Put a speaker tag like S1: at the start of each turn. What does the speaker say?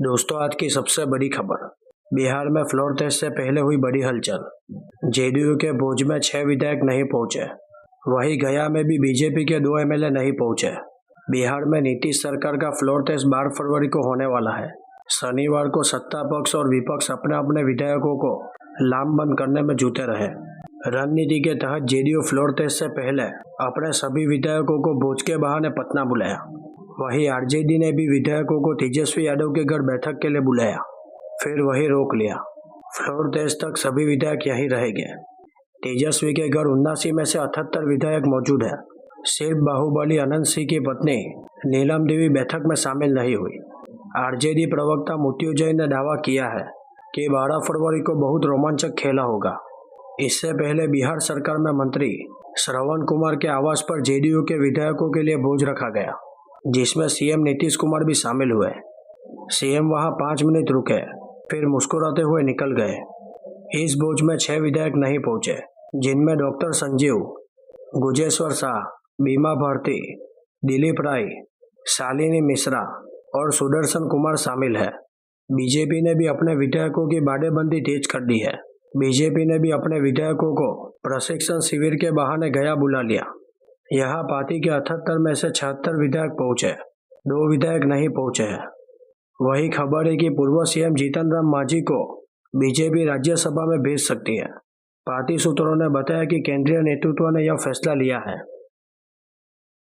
S1: दोस्तों, आज की सबसे बड़ी खबर। बिहार में फ्लोर टेस्ट से पहले हुई बड़ी हलचल। जेडीयू के भोज में 6 विधायक नहीं पहुंचे। वहीं गया में भी बीजेपी के 2 एमएलए नहीं पहुंचे। बिहार में नीतीश सरकार का फ्लोर टेस्ट 12 फरवरी को होने वाला है। शनिवार को सत्ता पक्ष और विपक्ष अपने अपने विधायकों को लामबंद करने में जुटे रहे। रणनीति के तहत जेडीयू फ्लोर टेस्ट से पहले अपने सभी विधायकों को भोज के बहाने पटना बुलाया। वहीं आरजेडी ने भी विधायकों को तेजस्वी यादव के घर बैठक के लिए बुलाया, फिर वही रोक लिया। फ्लोर टेस्ट तक सभी विधायक यहीं रहेंगे। तेजस्वी के घर 79 में से 78 विधायक मौजूद है। सिर्फ बाहुबली अनंत सिंह की पत्नी नीलम देवी बैठक में शामिल नहीं हुई। आरजेडी प्रवक्ता मृत्युंजय ने दावा किया है कि 12 फरवरी को बहुत रोमांचक खेला होगा। इससे पहले बिहार सरकार में मंत्री श्रवण कुमार के आवास पर जेडीयू के विधायकों के लिए भोज रखा गया, जिसमें सीएम नीतीश कुमार भी शामिल हुए। सीएम वहां 5 मिनट रुके, फिर मुस्कुराते हुए निकल गए। इस भोज में 6 विधायक नहीं पहुंचे, जिनमें डॉक्टर संजीव, गुजेश्वर शाह, बीमा भारती, दिलीप राय, शालिनी मिश्रा और सुदर्शन कुमार शामिल है। बीजेपी ने भी अपने विधायकों की बाड़ेबंदी तेज कर दी है। बीजेपी ने भी अपने विधायकों को प्रशिक्षण शिविर के बहाने गया बुला लिया। यहाँ पार्टी के 78 में से 76 विधायक पहुंचे, 2 विधायक नहीं पहुंचे हैं। वही खबर है कि पूर्व सीएम जीतन राम मांझी को बीजेपी राज्यसभा में भेज सकती है। पार्टी सूत्रों ने बताया कि केंद्रीय नेतृत्व ने यह फैसला लिया है।